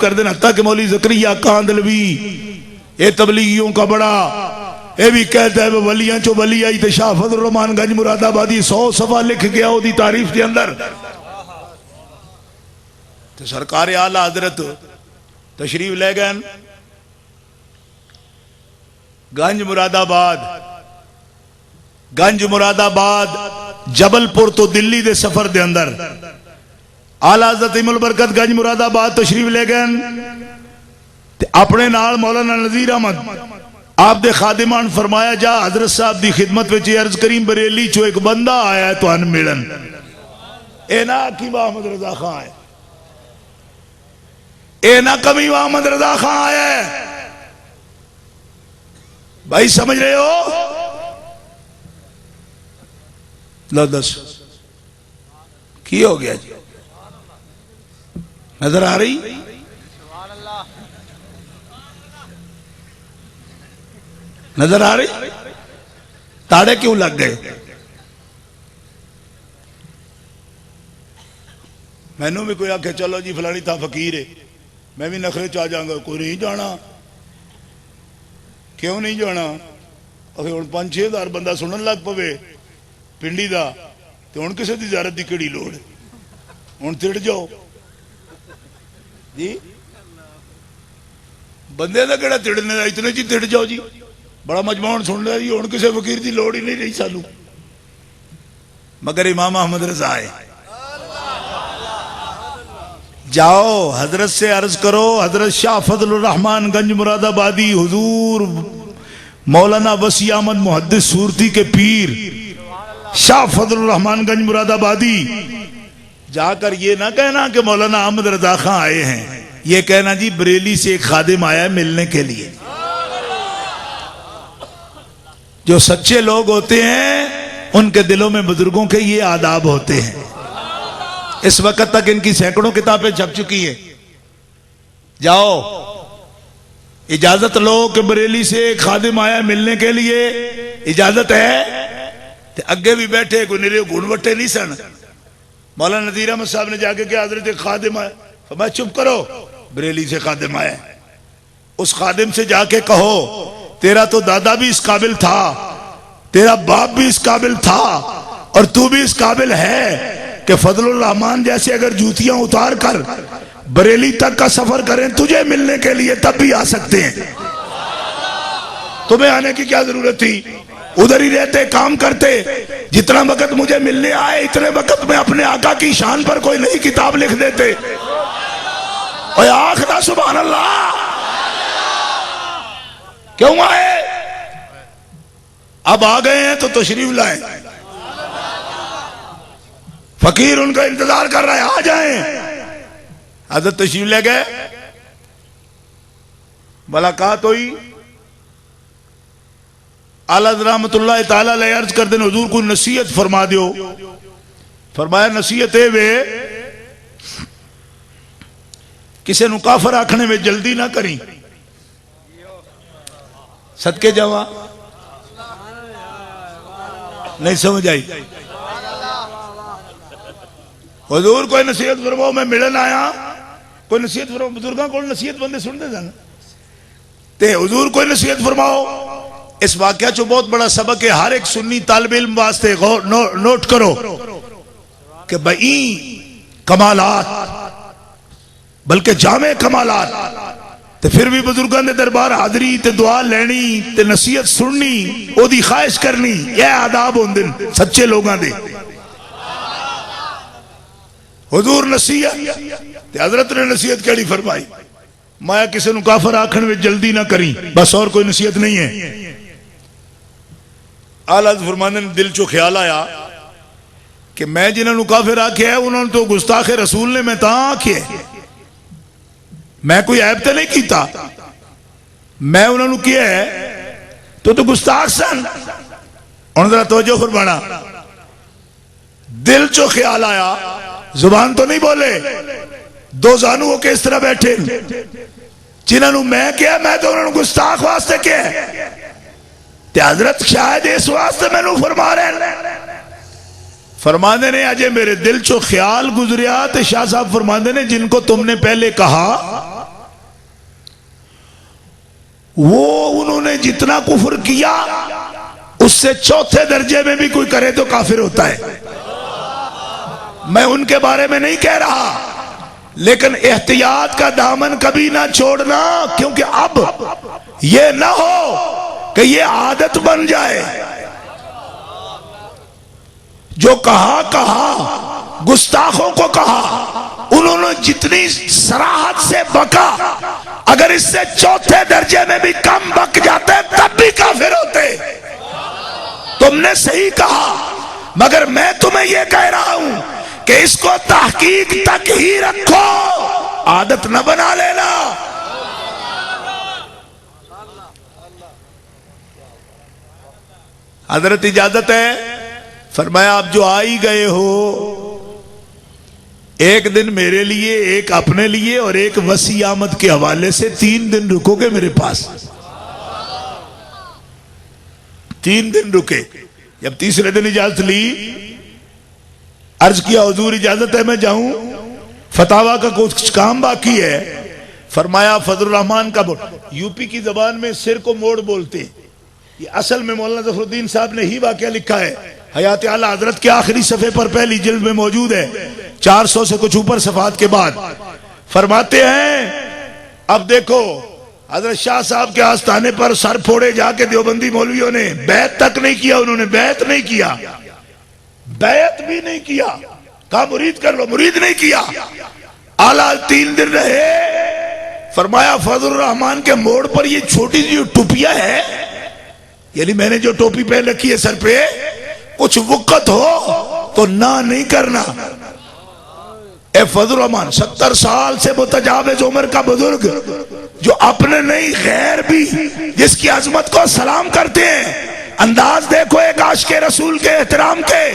कर देना ताकि मौलवी ज़करिया कांदलवी ये तबलीगियों का बड़ा ये भी कहता है वलियां चो वली आई तो शाह फजल रहमान गंज मुरादाबादी 100 सफा लिख गया ओदी तारीफ के अंदर। तो सरकार आला हजरत तशरीफ ले गए गंज मुरादाबाद जबलपुर तो दिल्ली दे सफर दे अंदर आला हजरत इमुल बरकत गंज मुरादाबाद तशरीफ ले गए अपने नाल मौलाना नज़ीर अहमद आप दे खादिमान फरमाया जा हजरत साहब की खिदमत में अर्ज करीम बरेली चो एक बंदा आया है तुहानू मिलन ए ना की मोहम्मद रजा खां है ए ना कभी मोहम्मद रजा खां आया है भाई समझ रहे हो। लो दस की हो गया जी नजर आ रही नजर आ रही ताड़े क्यों लग गए। मैनू भी कोई आखे चलो जी फलानी था फकीर है मैं भी नखरे च आ जाऊंगा कोई नहीं जाना क्यों नहीं जाना अखे हुण 5-6 हज़ार बंदा सुनन लग पवे पिंडी का तो हुण किसी की ज़ियारत की किहड़ी लोड़ हुण तिड़ जाओ जी बंदे का किहड़ा तिड़ने का इतने जी तिड़ जाओ जी बड़ा मजमून सुन लिया जी हुण किसी फकीर की लोड़ ही नहीं रही सानू मगर इमाम अहमद रजा है। जाओ हजरत से अर्ज करो हजरत शाह फजलुर रहमान गंज मुरादाबादी हुजूर मौलाना वसी अहमद मुहद्दिस सूरती के पीर शाह फजलुर रहमान गंज मुरादाबादी जाकर ये ना कहना कि मौलाना अहमद रजा खां आए हैं ये कहना जी बरेली से एक खादिम आया है मिलने के लिए। जो सच्चे लोग होते हैं उनके दिलों में बुजुर्गों के ये आदाब होते हैं। इस वक्त तक इनकी सैकड़ों किताबें छप चुकी हैं। जाओ इजाजत लो कि बरेली से एक खादिम आया मिलने के लिए इजाजत है। तो अगे भी बैठे कोई निरे घुनवट्टे नहीं सन। मौलाना नज़ीर अहमद साहब ने जाके क्या हजरत एक खादिम आया तो मैं चुप करो बरेली से खादिम आया उस खादिम से जाके कहो तेरा तो दादा भी इस काबिल था तेरा बाप भी इस काबिल था और तू भी इस काबिल है कि फजलुर रहमान जैसे अगर जूतियां उतार कर बरेली तक का सफर करें तुझे मिलने के लिए तब भी आ सकते हैं। तुम्हें आने की क्या जरूरत थी उधर ही रहते काम करते जितना वक्त मुझे मिलने आए इतने वक्त में अपने आका की शान पर कोई नई किताब लिख देते। और आखदा सुभान अल्लाह क्यों आए अब आ गए हैं तो तशरीफ लाए फकीर उनका इंतजार कर रहा है आ जाएं। हजरत तशरीफ ले गए मुलाकात हुई आला रहमतुल्लाह ताला अलैह अर्ज कर देने हुजूर को नसीहत फरमा दियो। फरमाया नसीहत है वे किसी नु काफर आखने में जल्दी ना करी सदके जावा नहीं समझ आई। हुजूर कोई नसीहत फरमाओ मैं मिलन आया कोई नसीहत फरमाओ बुजुर्गों को नसीहत बंदे सुनते सन ते हुजूर कोई नसीहत फरमाओ। इस वाकया चो बहुत बड़ा सबक है हर एक सुन्नी तालिब इल्म वास्ते नोट करो कि भाई कमालात बल्कि जामे कमालात ते फिर भी बुजुर्गों के दरबार हाजरी ते दुआ लेनी ते नसीहत सुननी ओदी ख्वाहिश करनी यह आदाब होंदे सच्चे लोगों दे। हुजूर नसीहत ते हजरत ने नसीहत केड़ी फरमाई माया किसी नु काफर आखन में जल्दी ना करी बस और कोई नसीहत नहीं है। आला फरमाने ने दिल चो ख्याल आया कि मैं जिन्होंने काफिर आखे है उन्होंने तो गुस्ताखे रसूल ने मैं ता आखे मैं कोई ऐब तो नहीं किया मैं उन्होंने किया है तो गुस्ताख सन। उन्होंने जरा तवज्जो फरमाना दिल चो ख्याल आया जुबान तो नहीं बोले दो जानू होके इस तरह बैठे जिन्होंने मैं किया मैं तो उन्होंने गुस्ताख वास्ते किया हजरत शायद इस वास्ते मैनू फरमा रहे फरमाने ने अजय मेरे दिल चो ख्याल गुजरिया तो शाह साहब फरमाने ने जिनको तुमने पहले कहा वो उन्होंने जितना कुफर किया उससे चौथे दर्जे में भी कोई करे तो काफिर होता है। मैं उनके बारे में नहीं कह रहा, लेकिन एहतियात का दामन कभी ना छोड़ना, क्योंकि अब ये ना हो कि ये आदत बन जाए। जो कहा गुस्ताखों को कहा, उन्होंने जितनी सराहत से बका, अगर इससे चौथे दर्जे में भी कम बक जाते तब भी काफिर होते। तुमने सही कहा, मगर मैं तुम्हें यह कह रहा हूं कि इसको तहकीक तक ही रखो, आदत न बना लेना। हजरत इजाजत है, फरमाया आप जो आ ही गए हो, एक दिन मेरे लिए, एक अपने लिए और एक वसी आमद के हवाले से 3 दिन रुकोगे मेरे पास। 3 दिन रुके। जब तीसरे दिन इजाजत ली, अर्ज किया हुजूर इजाजत है मैं जाऊं, फतावा का कुछ काम बाकी है। फरमाया फजलुर रहमान का बोल, यूपी की जबान में सिर को मोड़ बोलते हैं। ये असल में मौलाना जफरुद्दीन साहब ने ही वाकया लिखा है, हयात आला हजरत के आखिरी सफे पर पहली जिल्द में मौजूद है, 400 से कुछ ऊपर सफात के बाद। फरमाते हैं अब देखो, हजरत शाह साहब के आस्थाने पर सर फोड़े जाके देवबंदी मौलवियों ने बैत तक नहीं किया, उन्होंने बैत नहीं किया, बैत भी नहीं किया, कहा मुरीद कर लो, मुरीद नहीं किया। आला 3 दिन रहे। फरमाया फजलुर रहमान के मोड़ पर ये छोटी सी टोपिया है, यानी मैंने जो टोपी पहन रखी है सर पे, कुछ वक़्त हो तो ना नहीं करना। ए फजलुर रहमान 70 साल से मुतजाविज उम्र का बुजुर्ग, जो अपने नहीं गैर भी जिसकी अजमत को सलाम करते हैं। अंदाज देखो एक आशिक़े रसूल के एहतराम के,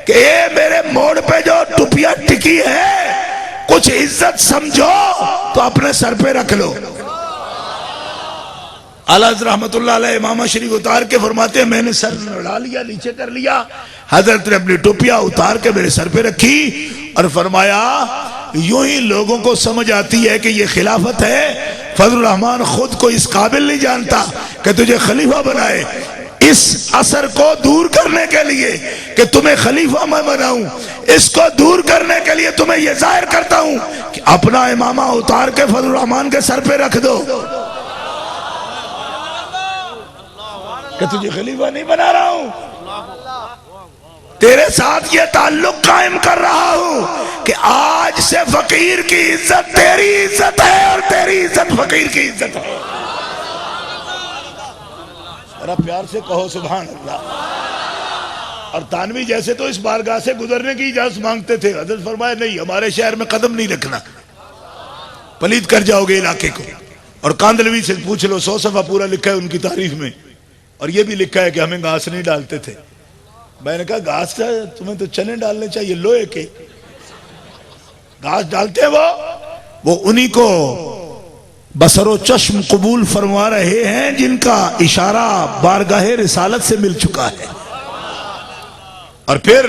कि ये मेरे मोड़ पे जो टुपिया टिकी है, कुछ इज्जत समझो तो अपने सर पे रख लो। आला रहमतुल्लाह अलैह इमामा शरीफ उतार के फरमाते हैं मैंने सर लड़ा लिया, नीचे कर लिया। हजरत ने अपनी टोपिया उतार के मेरे सर पे रखी और फरमाया यूं ही लोगों को समझ आती है कि ये खिलाफत है। फजलुर रहमान खुद को इस काबिल नहीं जानता कि तुझे खलीफा बनाए। इस असर को दूर करने के लिए कि तुम्हें खलीफा मैं बनाऊं, इसको दूर करने के लिए तुम्हें यह जाहिर करता हूं कि अपना इमामा उतार के फजलुर रहमान के सर पे रख दो, कि तुझे खलीफा नहीं बना रहा हूं, तेरे साथ ये ताल्लुक कायम कर रहा हूं कि आज से फकीर की इज्जत तेरी इज्जत है और तेरी इज्जत फकीर की इज्जत है। जरा प्यार से कहो सुभान अल्लाह। और तानवी जैसे तो इस बारगाह से गुजरने की इजाजत मांगते थे, हजरत फरमाया नहीं, हमारे शहर में कदम नहीं रखना, पलीद कर जाओगे इलाके को। और कांदलवी से पूछ लो, 100 सफा पूरा लिखा है उनकी तारीफ में, और ये भी लिखा है कि हमें घास नहीं डालते थे। मैंने कहा घास का तुम्हें तो चने डालने चाहिए, लोहे के घास डालते हैं वो उन्हीं को बसरो चश्म कबूल फरमा रहे हैं जिनका इशारा बारगाहे रिसालत से मिल चुका है। और फिर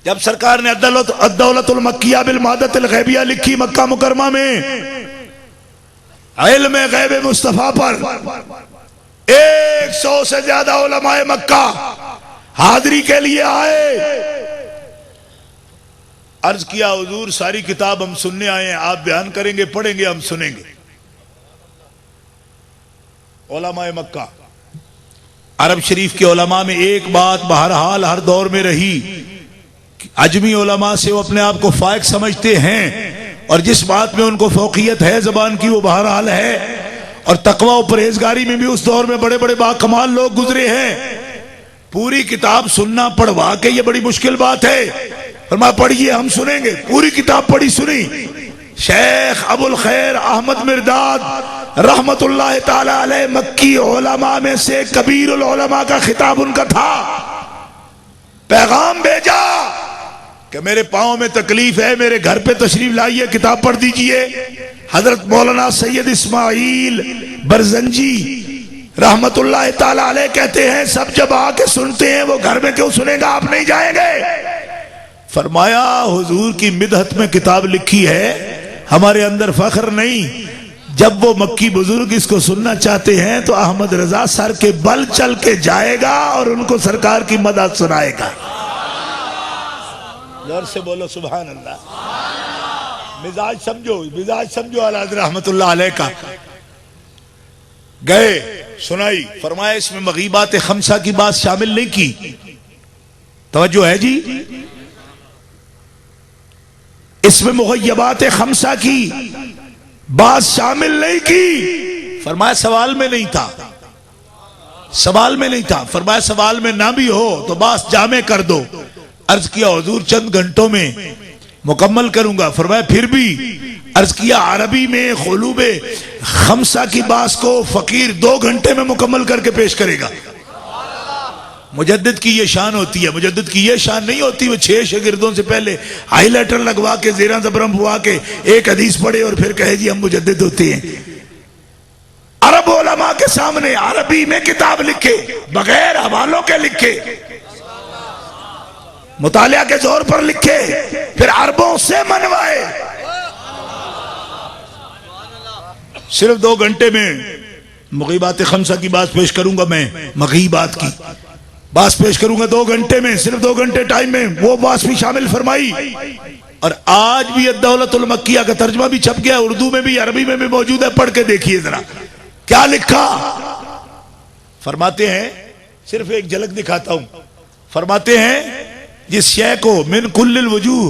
जब सरकार ने अद्दौलतुल मक्किया बिल मादतुल गैबिया लिखी मक्का मुकरमा में, इल्म गैब मुस्तफा पर 100 से ज्यादा उलमाए मक्का हाजिरी के लिए आए। अर्ज किया हुजूर सारी किताब हम सुनने आए हैं, आप बयान करेंगे, पढ़ेंगे, हम सुनेंगे। उलमाए मक्का, अरब शरीफ के उलमा में एक बात बहरहाल हर दौर में रही, अजमी उलमा से वो अपने आप को फायक समझते हैं, और जिस बात में उनको फौकियत है जबान की वो बहरहाल है। और तकवा और परहेजगारी में भी उस दौर में बड़े बड़े बाकमाल लोग गुजरे हैं। पूरी किताब सुनना पढ़वा के ये बड़ी मुश्किल बात है। फरमाया पढ़िए, हम सुनेंगे। पूरी किताब पढ़ी सुनी। शेख अबुल खैर अहमद मिर्दाद रहमतुल्लाह ताला अलैह मक्की उलमा में से कबीरुल उलमा का खिताब उनका था। पैगाम भेजा कि मेरे पाँव में तकलीफ है, मेरे घर पे तशरीफ लाइए, किताब पढ़ दीजिए। हजरत मौलाना सैयद इस्माइल बरजंजी रहमतुल्लाह ताला अलैह कहते हैं सब जब आके सुनते हैं, वो घर में क्यों सुनेगा, आप नहीं जाएंगे। फरमाया हुजूर की मिदहत में किताब लिखी है, हमारे अंदर फख्र नहीं, जब वो मक्की बुजुर्ग इसको सुनना चाहते हैं तो अहमद रजा सर के बल चल के जाएगा और उनको सरकार की मदद सुनाएगा। जोर से बोलो सुभान अल्लाह। मिजाज समझो आला रहमतुल्लाह अलैह का। गए सुनाई, फरमाया इसमें मगीबात खमसा की बात शामिल नहीं की। तवज्जो है जी, इसमें मुगय्यबात खमसा की बात शामिल नहीं की। फरमाया सवाल में नहीं था, सवाल में नहीं था। फरमाया सवाल में ना भी हो तो बात जामे कर दो। अर्ज किया हुजूर चंद घंटों में मुकम्मल करूंगा। फरमाया फिर भी अर्ज किया अरबी में खुलूबे खमसा की बात को फकीर 2 घंटे में मुकम्मल करके पेश करेगा। मुजद्दिद की ये शान होती है। मुजद्दिद की ये शान नहीं होती वो 6 शागिर्दों से पहले हाईलाइटर लगवा के ज़ेरा ज़बरम हुआ के एक हदीस पढ़े और फिर कहे जी हम मुजद्दिद होते हैं। अरब उलमा के सामने अरबी में किताब लिखे, बगैर हवालों के लिखे, मुतालिया के जोर पर लिखे, फिर अरबों से मनवाए। सिर्फ 2 घंटे में मगीबात खमसा की बात पेश करूंगा। मैं मगीबात की बात पेश करूंगा 2 घंटे में, सिर्फ 2 घंटे टाइम में वो बात भी शामिल फरमाई। और आज भी अद-दौलतुल मक्किया का तर्जमा भी छप गया, उर्दू में भी अरबी में भी मौजूद है। पढ़ के देखिए जरा क्या लिखा। फरमाते हैं, सिर्फ एक झलक दिखाता हूं। फरमाते हैं जिस शय को मिन कुल्लिल वजूह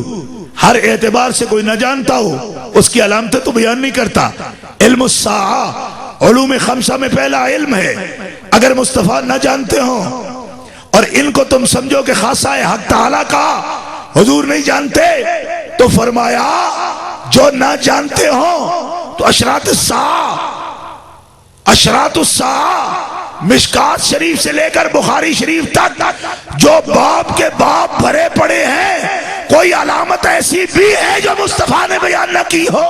हर एतबार से कोई न जानता हो उसकी अलामतें तो बयान नहीं करता। इल्मुस्साआ उलूम खमसा में पहला इल्म है। अगर मुस्तफा न जानते हो और इनको तुम समझो कि खासा है हक ताला का, हुजूर नहीं जानते, तो फरमाया जो ना जानते हो तो अशरातुस्सा मिशकात शरीफ से लेकर बुखारी शरीफ तक जो बाप के बाप भरे पड़े हैं, कोई अलामत ऐसी भी है जो मुस्तफा ने बयान न की हो।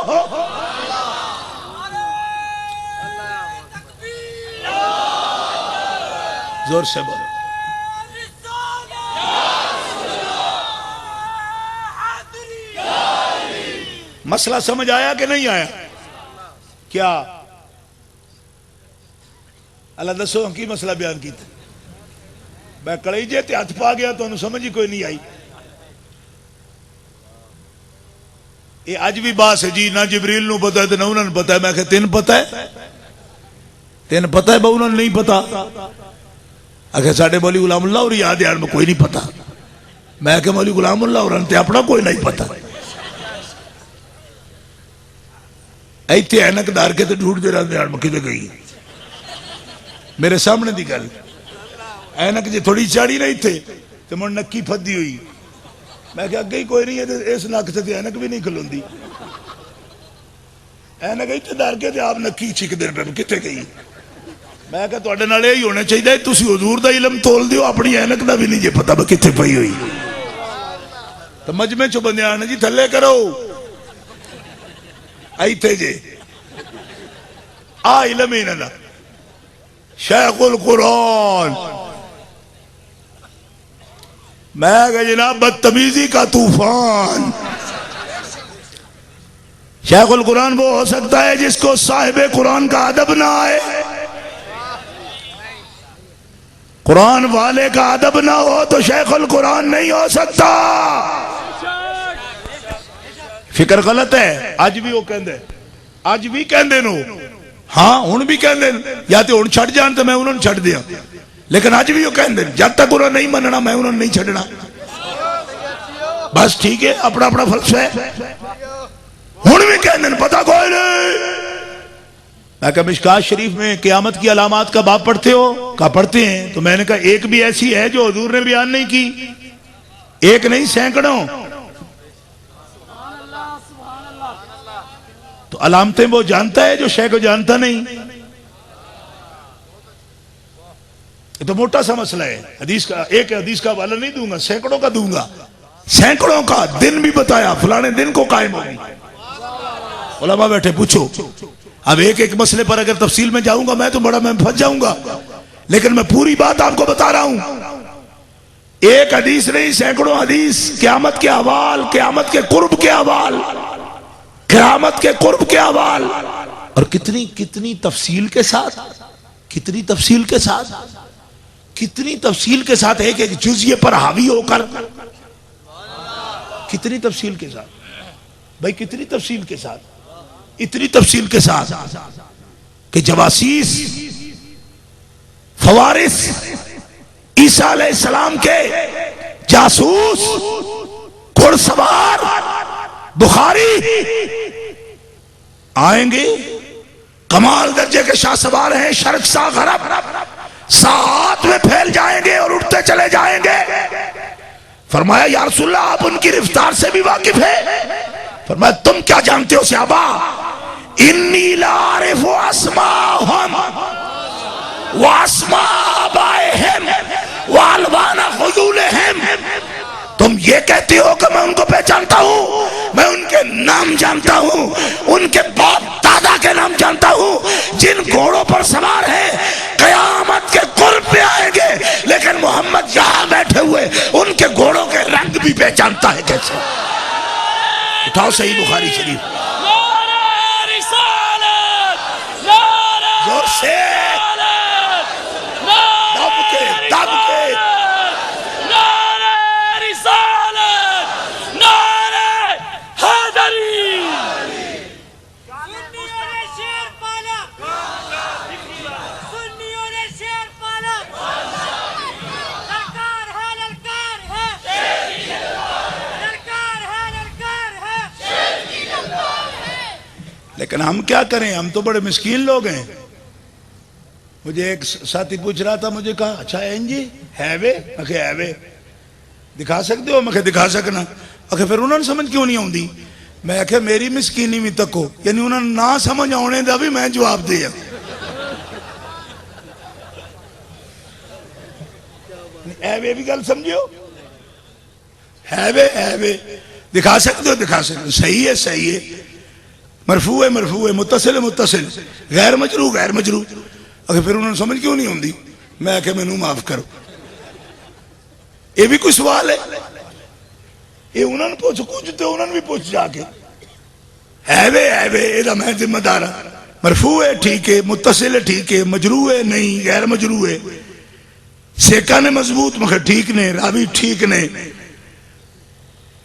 जोर से बोलो। मसला समझ आया कि नहीं आया? क्या अल्लाह दसो की मसला बयान किया? मैं कलेजे ते हथ पा गया तो समझ ही कोई नहीं आई। ये अज भी बात है जी, ना जिबरील नू पता है तो ना उन्होंने पता है। मैं कहा तेन पता है, तेन पता है बहु उन्होंने नहीं पता। आखिर साढ़े मौली गुलामुल्लाह और याद यार में कोई नहीं पता। मैं क्या मौली गुलामुल्लाह और अपना कोई नहीं पता। इतने ऐनक डार के तो ढूंढते रहते यार मैं कितने गई। मेरे सामने दी गल, ऐनक जो थोड़ी चाड़ी नहीं थे तो मुझे नक्की फदी हुई। मैं क्या अगे ही कोई नहीं है तो इस नक से ऐनक भी नहीं खलोंदी। ऐनक इतने डार के आप नक्की छिकते रहे कितने गई। मैं क्या तुहाडे नाल यही होना चाहिए, तुसी हुजूर दा इलम तोल दियो, अपनी ऐनक दा भी नहीं जे पता कित्थे पई हुई। तो मजमे चो बंदे आने जी थले करो इत्थे जे आ इलम इन्हां दा शेखुल कुरान। मैं कहा जनाब बदतमीजी का तूफान। शेखुल कुरान वो हो सकता है जिसको साहिबे कुरान का अदब ना आए, कुरान वाले का अदब ना हो तो शेखुल कुरान नहीं हो सकता। फिक्र गलत है। अज भी वो कहते, अज भी कहते नो, हाँ हुण भी कहते या तो हुण छड़ जान तो मैं उन्होंने छड़ दिया, लेकिन अज भी वो कहते जब तक उन्होंने नहीं मनना मैं उन्होंने नहीं छड़ना। बस ठीक है, अपना अपना फलसफा है। हुण भी कहते पता कोई नहीं। मैं कहा मिशकात शरीफ में क़यामत की अलामात का बाब पढ़ते हो? कहा पढ़ते हैं। तो मैंने कहा एक भी ऐसी है जो हुजूर ने बयान नहीं की? एक नहीं सैकड़ों। तो अलामतें वो जानता है जो शय को जानता नहीं। ये तो मोटा सा मसला है। हदीस का एक हदीस का हवाला नहीं दूंगा, सैकड़ों का दूंगा। सैकड़ों का दिन भी बताया, फलाने दिन को कायम होगी। उलमा बैठे पूछो। अब एक एक मसले पर अगर तफसील में जाऊंगा मैं तो बड़ा मैं फंस जाऊंगा, लेकिन मैं पूरी बात आपको बता रहा हूं। एक हदीस नहीं, सैकड़ों हदीस क़यामत के अहवाल, क़यामत के कुर्ब के अहवाल, क़यामत के कुर्ब के अहवाल। और कितनी कितनी तफसील के साथ, कितनी तफसील के साथ, कितनी तफसील के साथ एक एक जुज़िये पर हावी होकर, कितनी तफसील के साथ भाई, कितनी तफसील के साथ, इतनी तफसील के साथ कि जवासीस, फवारिस, ईसा अलैहिस्सलाम के जासूस, घुड़सवार, बुखारी आएंगे, कमाल दर्जे के शाह सवार हैं, शर्क सा गरब साथ में फैल जाएंगे और उठते चले जाएंगे। फरमाया या रसूलल्लाह आप उनकी रफ्तार से भी वाकिफ है? फरमाया तुम क्या जानते हो सहाबा, इन्नी ला आरिफु अस्माहुम व अस्मा आबाइहिम व अलवाना खुयूलिहिम। तुम ये कहते हो कि मैं उनको पहचानता हूं, मैं उनके नाम जानता हूं, उनके बाप दादा के नाम जानता हूं, जिन घोड़ों पर सवार हैं कयामत के कुर्ब पे आएंगे, लेकिन मोहम्मद यहां बैठे हुए उनके घोड़ों के रंग भी पहचानता है कैसे? उठाओ सही बुखारी शरीफ, जोर से दब के, दब के। लेकिन हम क्या करें, हम तो बड़े मिस्कीन लोग हैं। मुझे एक साथी पूछ रहा था, मुझे कहा अच्छा एन जी है वे, आखे है वे दिखा सकते हो? मैं दिखा सकना। आखे फिर उन्होंने समझ क्यों नहीं आती? मैं आखे मेरी मिसकीनी भी तको, यानी उन्होंने ना समझ आने का भी मैं जवाब दिया। है भी गल समझियो, है वे दिखा सकते हो, दिखा सकते हो, सही है सही है, मरफू है, मुत्तसिल है मुत्तसिल, गैर मजरू गैर मजरू। अगर फिर उन्होंने समझ क्यों नहीं आती? मैं आखे मैनू माफ करो, ये भी कोई सवाल है? ये उन्होंने पूछ, कुछ तो उन्होंने भी पूछ जाके, है वे एदा मैं जिम्मेदार हाँ। मरफू है ठीक है, मुत्तसिल है ठीक है, मजरू है नहीं, गैर मजरू है, सेका ने मजबूत, मगर ठीक ने, रावी ठीक ने।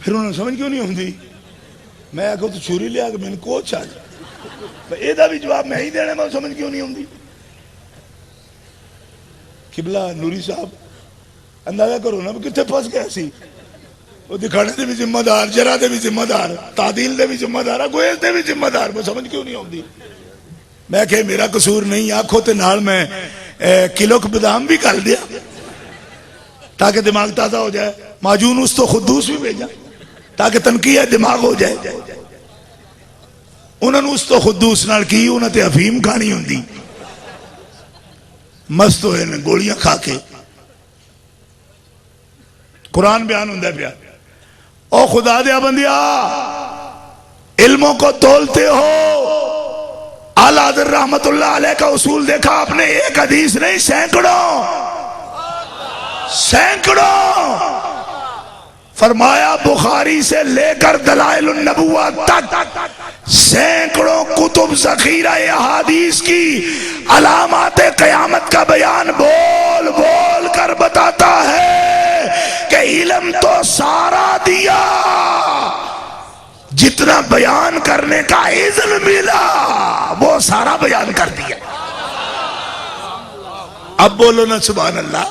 फिर उन्होंने समझ क्यों नहीं आती? मैं आखो तो छुरी लिया कि मैंने कोच आ एदा भी जवाब मैं ही देना, मैं समझ क्यों नहीं आती? किबला नूरी साहब अंदाजा करो ना कितने फस गया सी। वो दिखाने से भी जिम्मेदार, जरा दे भी जिम्मेदार, तादील दे भी जिम्मेदार, गोयल दे भी जिम्मेदार, मैं समझ क्यों नहीं आती? मैं कहे मेरा कसूर नहीं, आखो ते नाल मैं किलो के बादाम भी कर दिया ताकि दिमाग ताजा हो जाए, माजून उस तो खुदूस भी भेजा ताकि तनकीया दिमाग हो जाए। उन्होंने उस तो खुदूस नाल की, उन्होंने अफीम खानी होंगी, मस्त होए ने गोलियां खा के। कुरान बयान होंदा पिया, ओ खुदा दे बंदिया इल्मों को तोलते हो। आला हज़रत रहमतुल्लाह अलैह का उसूल देखा आपने, एक हदीस नहीं सैकड़ों। फरमाया बुखारी से लेकर दलाइलुन नबुव्वह तक सैकड़ों कुतुब ज़ख़ीरा अहादीस की अलामात क़यामत का बयान बोल बोल कर बताता है कि इल्म तो सारा दिया, जितना बयान करने का इज़्न मिला वो सारा बयान कर दिया। अब बोलो ना सुभान अल्लाह।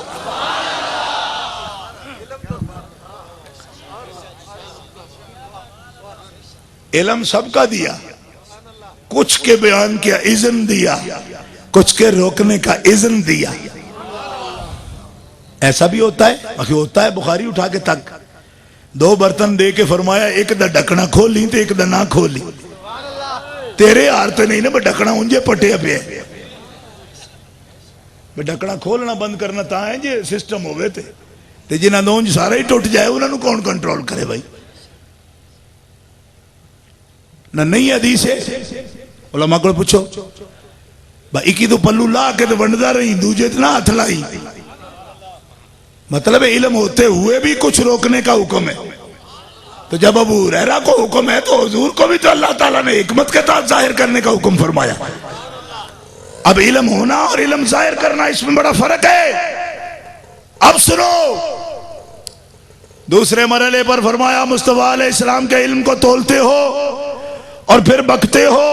इल्म सबका दिया, कुछ के बयान किया इज़्न दिया, कुछ के रोकने का इज़्न दिया। ऐसा भी होता है, बाकी होता है। बुखारी उठा के तक दो बर्तन दे के फरमाया एक दा ढकना खोली तो एक दा ना खोली। तेरे हार तो नहीं ना ढकना उंजे पटिया पे, ढकना खोलना बंद करना ता है जे सिस्टम होवे ते जिन्हां दा उंज सारा ही टुट जाए उन्होंने कौन कंट्रोल करे भाई? ना नहीं हदीस है, उलमा को पूछो भाई की तो पल्लू ला के तो वंडदा रही, दूजे ना हाथ लाई। मतलब इल्म होते हुए भी कुछ रोकने का हुक्म है। तो जब अबू हुरैरा को हुक्म है तो हुजूर को भी तो अल्लाह ताला ने हिकमत के साथ जाहिर करने का हुक्म फरमाया। अब इल्म होना और इल्म जाहिर करना, इसमें बड़ा फर्क है। अब सुनो, दूसरे मरहले पर फरमाया मुस्तफा अलैहिस्सलाम के इल्म को तोलते हो और फिर बकते हो,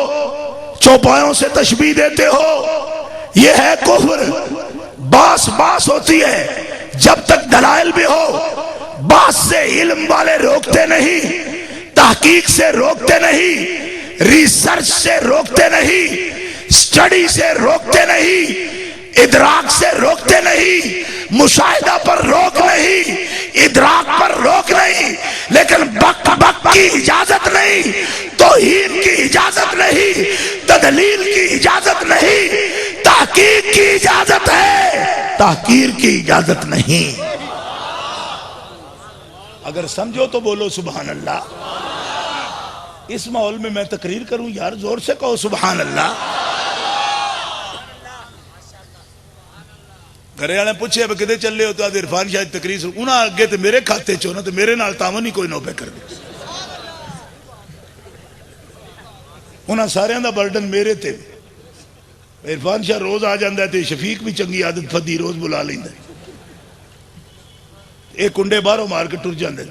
चौपायों से तशबीह देते हो, यह है कुफ्र। बास बास होती है जब तक दलाइल भी हो। बास से इल्म वाले रोकते नहीं, तहकीक से रोकते नहीं, रिसर्च से रोकते नहीं, स्टडी से रोकते नहीं, इदराक से रोकते नहीं, मुशाहिदा पर रोक नहीं, इदराक पर रोक नहीं, लेकिन बक बक की इजाजत नहीं, तौहीन की इजाजत नहीं, तदलील की इजाजत नहीं, तहकीक की इजाजत है, तहकीर की इजाजत नहीं। अगर समझो तो बोलो सुभान अल्लाह। इस माहौल में मैं तकरीर करूं यार, जोर से कहो सुभान अल्लाह। घरे वाले पूछे कि चले हो तो आज इरफान शायद तकरीर उन्हें अगे तो मेरे खाते चो ना, तो मेरे नाल तावन ही कोई ना पे कर दे। उन्हें सारे का बर्डन मेरे ते। इरफान शाह रोज आ जाता है, शफीक भी चंगी आदत फदी रोज बुला लेंदा, एक कुंडे बाहरों मार के टुर जाते।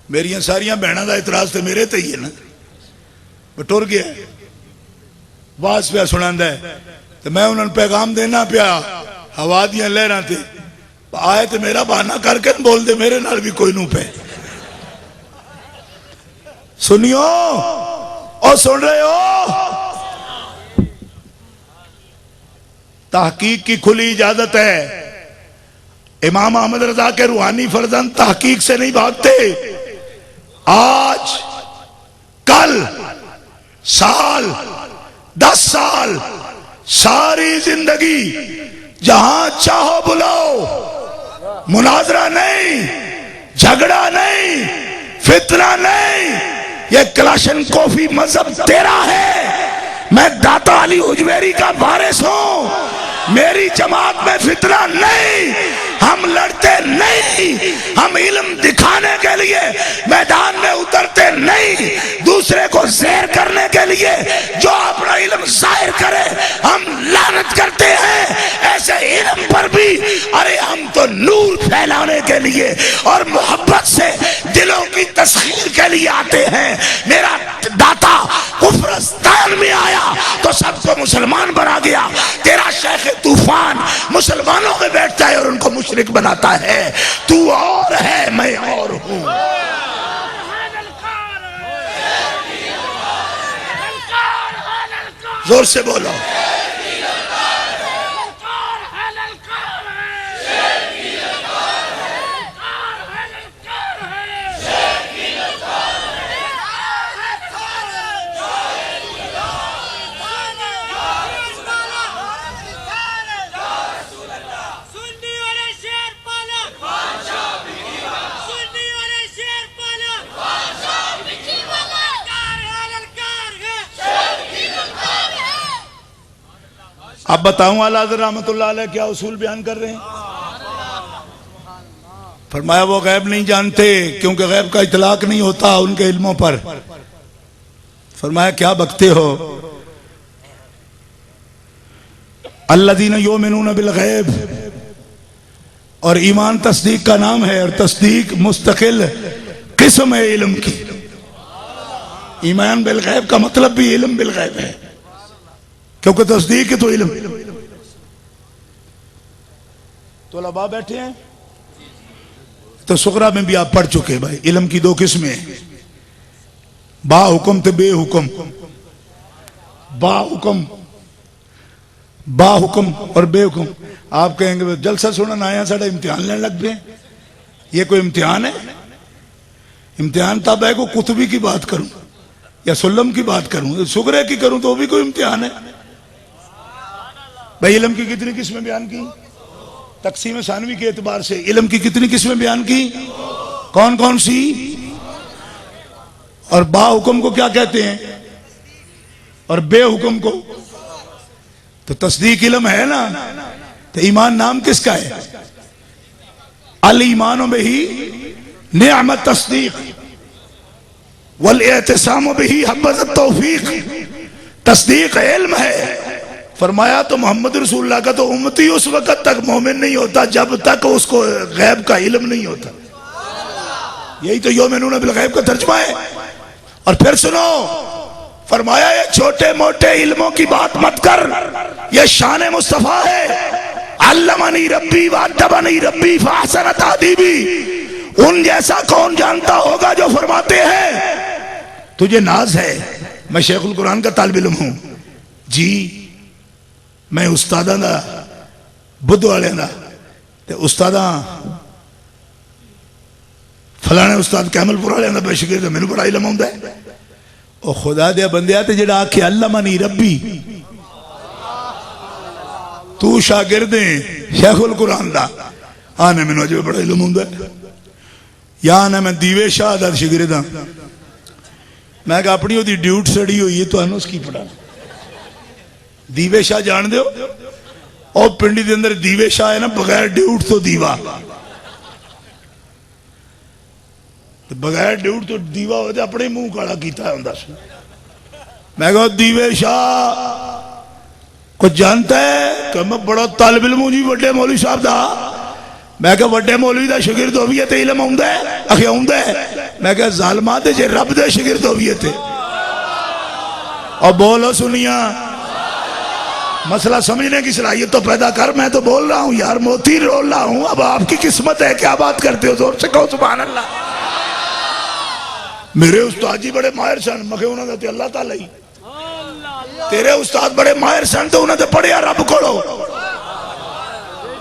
मेरिया सारिया भैनों का इतराज तो मेरे ते ही है ना। मैं टुर गया, वाज पिया सुना है, तो मैं उन्होंने पैगाम देना पिया हवा दिया लहर से आए, तो मेरा बहाना करके बोल दे मेरे नाल भी कोई नू पे। सुनियो और सुन रहे हो, तहकीक की खुली इजाजत है। इमाम अहमद रजा के रूहानी फर्जंद तहकीक से नहीं भागते। आज कल साल 10 साल सारी जिंदगी जहां चाहो बुलाओ, मुनाजरा नहीं, झगड़ा नहीं, फितना नहीं, ये कलाशन कॉफी मजहब तेरा है। मैं दाता अली उजमेरी का वारिस हूं। मेरी जमात में फितना नहीं, हम लड़ते नहीं, हम इल्म दिखाने के लिए मैदान में उतरते नहीं, दूसरे को ज़ेर करने के लिए जो अपना इल्म जाहिर करे हम लानत करते हैं। ऐसे इल्म पर भी अरे हम तो नूर फैलाने के लिए और मोहब्बत से दिलों की तस्खीर के लिए आते हैं। मेरा दाता कुफ्रस्तान में आया तो सबको मुसलमान बना दिया। तेरा शेख तूफान मुसलमानों में बैठता है और उनको मुशरिक बनाता है। तू और है, मैं और हूं। जोर से बोलो। अब बताऊं आला हज़रत रहमतुल्लाह अलैह क्या उसूल बयान कर रहे हैं। फरमाया वो गैब नहीं जानते क्योंकि गैब का इतलाक नहीं होता उनके इल्मों पर। फरमाया क्या बकते हो, अल्लज़ीना युमिनूना बिल गैब, और ईमान तस्दीक का नाम है, और तस्दीक मुस्तकिल किस्म है इल्म की। ईमान बिल गैब का मतलब भी इल्म बिल गैब है, क्योंकि तस्दीक है तो इल्म। तो लबा बैठे हैं तो सुगरा में भी आप पढ़ चुके भाई। इल्म की 2 किस्में हैं, बा हुक्म ते बे हुक्म। बा हुक्म, बा हुक्म और बे हुक्म। आप कहेंगे जलसा सुनना आया साढ़ा इम्तिहान लेने लग गए। ये कोई इम्तिहान है? इम्तिहान तब है को कुतुबी की बात करूं या सुल्लम की बात करूं, सुगरे की करूं तो भी कोई इम्तिहान है भाई। इल्म की कितनी किस्में बयान की? तकसीम सानवी के एतबार से इल्म की कितनी किस्में बयान की? कौन कौन सी? और बा हुक्म को क्या कहते हैं और बे हुक्म को? तो तस्दीक इल्म है ना, तो ईमान नाम किसका है? अल ईमान बिही निअमत तस्दीक वल एहतिसाम बिही हब्बत तौफीक। तस्दीक इल्म है। फरमाया तो मोहम्मद रसूलुल्लाह का तो उम्मती उस वक्त तक मोमिन नहीं होता जब तक उसको गैब का इल्म नहीं होता। यही तो युमिनून बिल गैब का तर्जुमा है। और फिर सुनो, फरमाया ये छोटे मोटे इल्मों की बात मत कर, ये शान मुस्तफा है। अल्लमनी रब्बी वअद्दबनी रब्बी फअहसन तादीबी। उन जैसा कौन जानता होगा जो फरमाते हैं तुझे नाज है मैं शेखुल कुरान का तालिब इल्म हूं जी, मैं उस्तादा दा बुद्ध वाले दा ते उस्तादा फलाने उस्ताद कैमलपुर वाले दा बेशगिर्द मैनू बड़ा इल्म आउंदा है। ओ खुदा दे बंदिया ते जेड़ा आखे अल्लमनी रब्बी, तू शागिर्द है शेखुल कुरान दा, आने मैनू अजे बड़ा इल्म आउंदा है। या ना मैं दीवे शाह दा शागिर्द हां, मैं कहा अपनी ओदी ड्यूट सड़ी हुई है तुहानू उसकी पढ़ा। दीवे शाह जान दो, और पिंडी के अंदर दीवे शाह है ना, बगैर ड्यूट तो दीवा, बगैर ड्यूट तो दीवा हो जाए अपने मुंह काला किया होंदा। मैं कहा दीवे शाह कुछ जानता है कि मैं बड़ा तालिब इल्म हूं जी वड्डे मौलवी साहब दा। मैं क्या वड्डे मौलवी दा शागिर्द होवी ते इल्म आउंदा है? आखे आउंदा है। मैं क्या जालिमा ते जे रब दे शागिर्द होवी ते। और बोलो सुनिया, मसला समझने की सलाहियत तो पैदा कर। मैं तो बोल रहा हूं यार, मोती रोल रहा हूं। अब आपकी किस्मत है, क्या बात करते हो, जोर से कहो सुभान अल्लाह। मेरे उस्ताद जी बड़े माहिर सन, मखे उन्होंने ते अल्लाह ताला ही। तेरे उस्ताद बड़े माहिर सन तो उन्होंने पढ़िया रब कोलो।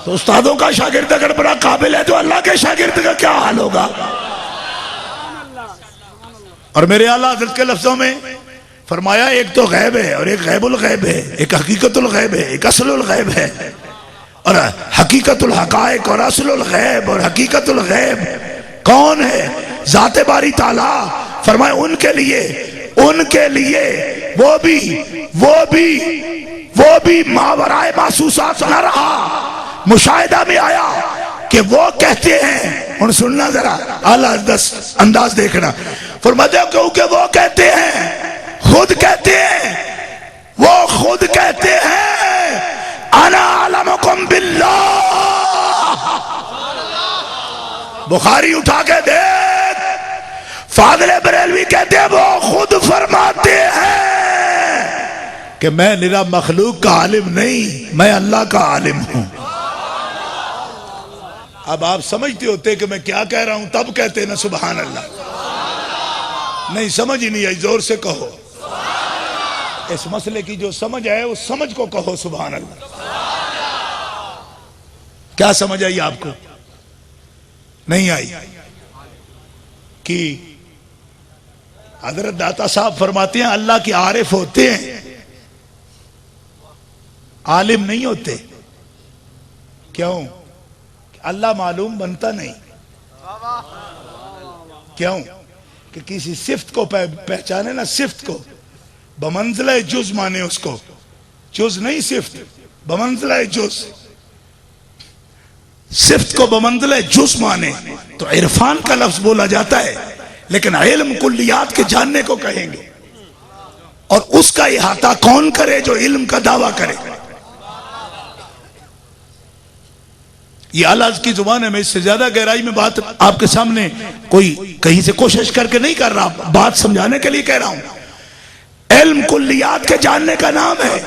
तो उस्तादों का शागिर्द अगर बड़ा काबिल है तो अल्लाह के शागिर्द का क्या हाल होगा। और मेरे आला हज़रत के लफ्जों में फरमाया एक तो गैब है और एक गैबुल गैब है, एक हकीकतुल गैब है, एक असलुल गैब है। और हकीकतुल हकायक और असलुल गैब और हकीकतुल गैब कौन है? ज़ाते बारी ताला। फरमाया उनके लिए वो भी मावराए मासूसात न रहा। मुशाहिदा में आया कि वो कहते हैं, और सुनना जरा आला अंदाज देखना। फरमाया क्योंकि वो कहते हैं, खुद कहते हैं, वो खुद कहते हैं अना अलमुकुम बिल्लाह। बुखारी उठा के देख, फादले बरेलवी कहते हैं वो खुद फरमाते हैं कि मैं निरा मखलूक का आलिम नहीं, मैं अल्लाह का आलिम हूं। अब आप समझते होते कि मैं क्या कह रहा हूं, तब कहते ना सुभान अल्लाह। नहीं समझ ही नहीं आई, जोर से कहो। इस मसले की जो समझ है उस समझ को कहो सुभान अल्लाह। क्या समझ आई आपको? नहीं आई कि हजरत दाता साहब फरमाते हैं अल्लाह के आरिफ होते हैं, आलिम नहीं होते। क्यों? अल्लाह मालूम बनता नहीं। क्यों? कि किसी सिफ्त को पहचाने ना, सिफ्त को बमंज़िला जुज़ माने, उसको जुज़ नहीं सिफ्त, बमंज़िला जुज़। सिफ्त को बमंज़िला जुज़ माने तो इरफान का लफ्ज बोला जाता है, लेकिन इल्म कुल्लियात के जानने को कहेंगे। और उसका इहाता कौन करे? जो इल्म का दावा करे। ये आलाज की जुबान है, मैं इससे ज्यादा गहराई में बात आपके सामने कोई कहीं से कोशिश करके नहीं कर रहा, बात समझाने के लिए कह रहा हूं। इल्म कुल्लियात के जानने का नाम है,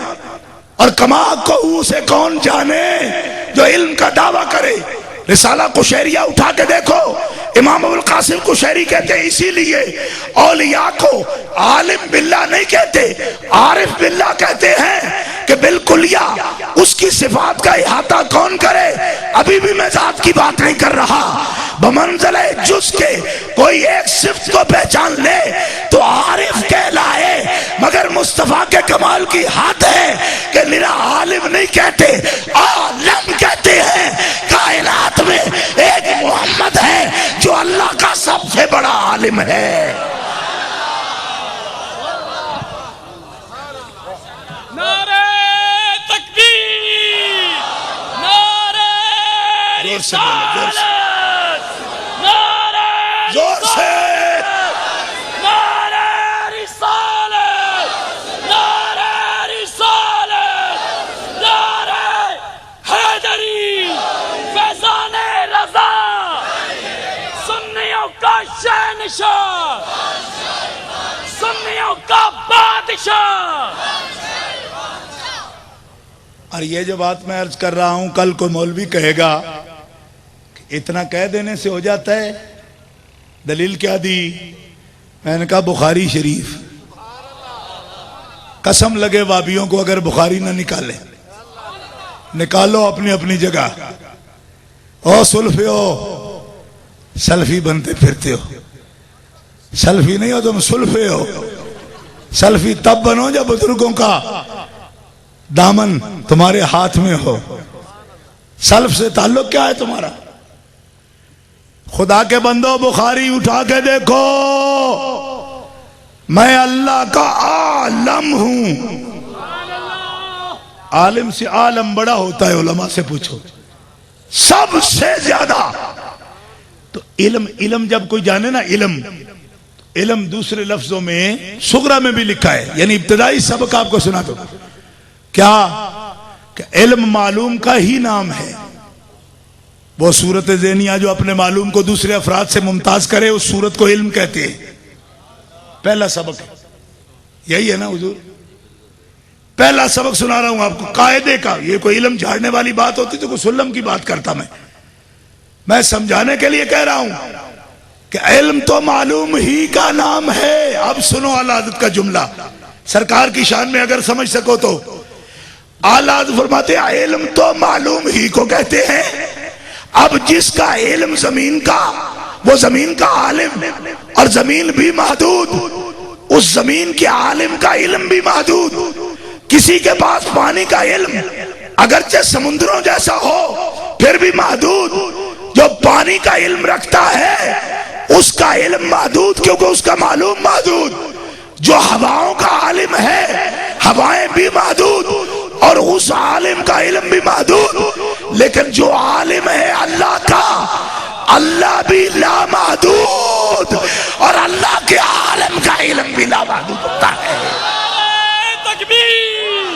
और कमा को उसे कौन जाने जो इल्म का दावा करे। रिसाला कुशैरिया उठा के देखो, इमाम अबुल कासिम कुशैरी कहते हैं इसीलिए औलिया को आलिम बिल्ला नहीं कहते, आरिफ बिल्ला कहते हैं कि बिल्कुलिया उसकी सिफात का इहाता कौन करे। अभी भी मैं जात की बात नहीं कर रहा, बमंज़िले जुज़ के कोई एक सिफ्त को पहचान ले तो आरिफ कहलाए। मगर मुस्तफा के कमाल की हद है कि निरा आलिम नहीं कहते, आलम कहते हैं। कायनात में एक मोहम्मद है जो अल्लाह का सबसे बड़ा आलिम है। नारे तकबीर, नारे रिसालत। का बादशाह। और ये जो बात मैं अर्ज कर रहा हूं, कल को मौलवी कहेगा कि इतना कह देने से हो जाता है, दलील क्या दी? मैंने कहा बुखारी शरीफ। कसम लगे वाबियों को अगर बुखारी ना निकाले, निकालो अपनी अपनी जगह। ओ सुल्फी हो, सल्फी बनते फिरते हो। सल्फी नहीं हो तुम, सुल्फे हो। सल्फी तब बनो जब बुजुर्गों का दामन तुम्हारे हाथ में हो। सल्फ से ताल्लुक क्या है तुम्हारा? खुदा के बंदो, बुखारी उठा के देखो, मैं अल्लाह का आलम हूं। आलिम से आलम बड़ा होता है, उलमा से पूछो, सबसे ज्यादा। तो इल्म, इल्म जब कोई जाने ना, इल्म, इल्म दूसरे लफ्जों में सुगरा में भी लिखा है, यानी इब्तदाई सबक आपको सुना दो। क्या? कि इल्म मालूम का ही नाम है। वो सूरत ज़हनिया जो अपने मालूम को दूसरे अफराद से मुमताज करे, उस सूरत को इल्म कहते हैं। पहला सबक है, यही है ना हुजूर? पहला सबक सुना रहा हूं आपको कायदे का। ये कोई इल्म झाड़ने वाली बात होती तो कोई सुल्लम की बात करता। मैं समझाने के लिए कह रहा हूं कि इल्म तो मालूम ही का नाम है। अब सुनो आला हज़रत का जुमला, सरकार की शान में अगर समझ सको तो। आला हज़रत फरमाते हैं इल्म तो मालूम ही को कहते हैं। अब जिसका इल्म जमीन का, वो जमीन का आलिम, और जमीन भी महदूद, उस जमीन के आलिम का इल्म भी महदूद। किसी के पास पानी का इल्म अगरचे समुद्रों जैसा हो फिर भी महदूद। जो पानी का इल्म रखता है उसका इल्म महदूद, क्योंकि उसका मालूम महदूद। जो हवाओं का आलिम है, हवाएं भी महदूद और उस आलिम का इल्म भी महदूद। लेकिन जो आलिम है अल्लाह का, अल्लाह भी लामहदूद, और अल्लाह के आलिम का इल्म भी लामहदूद होता है। तकबीर,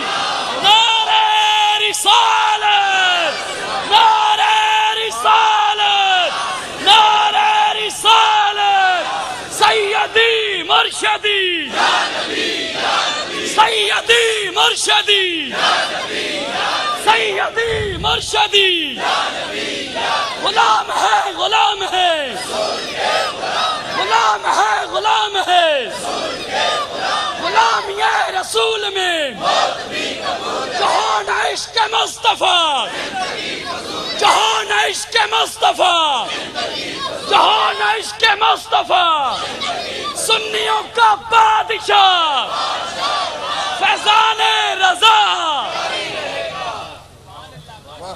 नारे रिसालत, नारे रिसालत, नारे रिसालत। सैयदी मुर्शदी, सैयदी मुर्शदी, सैयदी मुर्शदी। गुलाम है, गुलाम है, गुलाम है, गुलाम है, गुलाम ये रसूल में। जहान इश्क़ मुस्तफा, जहान इश्क़ मुस्तफा, जहान इश्क़ मुस्तफा। सुन्नियों का बादशाह, फैज़ाने रज़ा।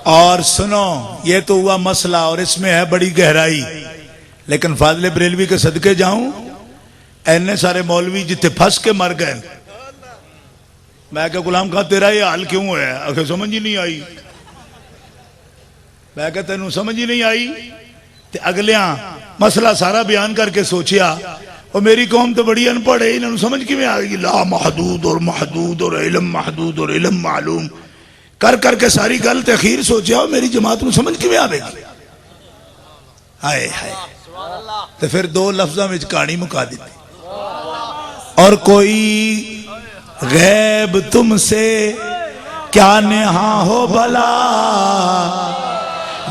और सुनो, ये तो हुआ मसला और इसमें है बड़ी गहराई। लेकिन फाज़िल बरेलवी के सदके जाऊं, ऐने सारे मौलवी जिथे फंस के मर गए। मैं क्या गुलाम खां तेरा ये हाल क्यों है? आखिर समझ ही नहीं आई। मैं क्या तेनू समझ ही नहीं आई? ते अगलियां मसला सारा बयान करके सोचिया, और मेरी कौम तो बड़ी अनपढ़ है, इन्होंने समझ किमें आ गई? ला महदूद और महदूद और इल्म महदूद और इल्म मालूम कर करके सारी गल ते अखीर सोचा मेरी जमात नूं समझ किमें आवेगी? हाय हाय। तो फिर दो लफ्ज़ों में कहानी मुका दी। और कोई गैब तुमसे क्या नेहा हो भला,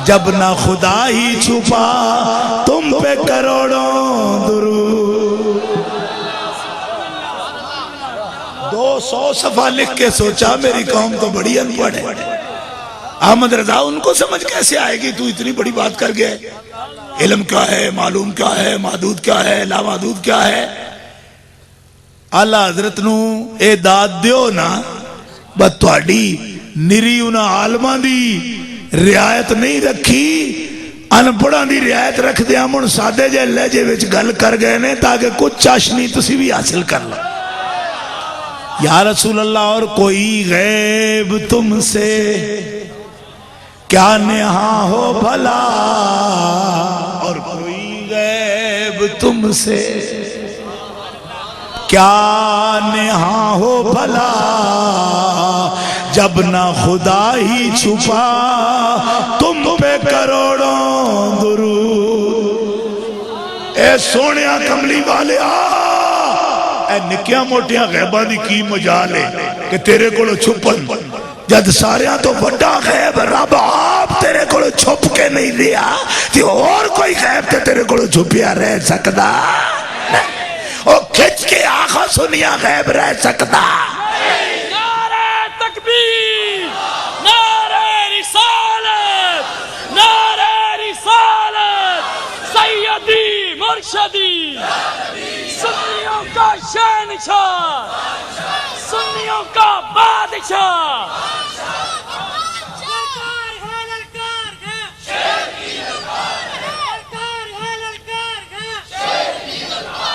जब ना खुदा ही छुपा तुम पे करोड़ों दुरूद। 200 सफा लिख के सोचा मेरी कौम तो बड़ी अनपढ़ है। अहमद रजा उनको समझ कैसे आएगी? तू इतनी बड़ी बात कर गया। इल्म क्या है, मालूम क्या है, महदूद क्या है, लामहदूद क्या है? आला हजरत नू ए दाद दियो ना, बस तुहाडी निरी उन्हां आलमां दी रियायत नहीं रखी, अनपढ़ां दी रियायत रखदे हम सादे जे लहजे विच गल कर गए ने ताकि कुछ चाशनी तुसी भी हासिल कर लो। या रसूल अल्लाह, और कोई गैब तुमसे क्या नेहा हो भला, और कोई गैब तुमसे क्या नेहा हो भला, जब ना खुदा ही छुपा तुम पे करोड़ों दुरूद। ए सोनिया कमली वाले निक्किया मोटिया गैबा दी की मजाल है कि तेरे कोलों छुपन जद सारिया तो बड़ा गैब रब आप तेरे कोलों छुप के नहीं दिया तो और कोई गैब ते तेरे कोलों छुपिया रह सकता ओ खिंच के आखा सुनिया गैब रह सकता नारे तकबीर नारे रिसालत सैयदी मुर्शदी सुन्नियों का शहंशाह सुन्नियों का बादशाह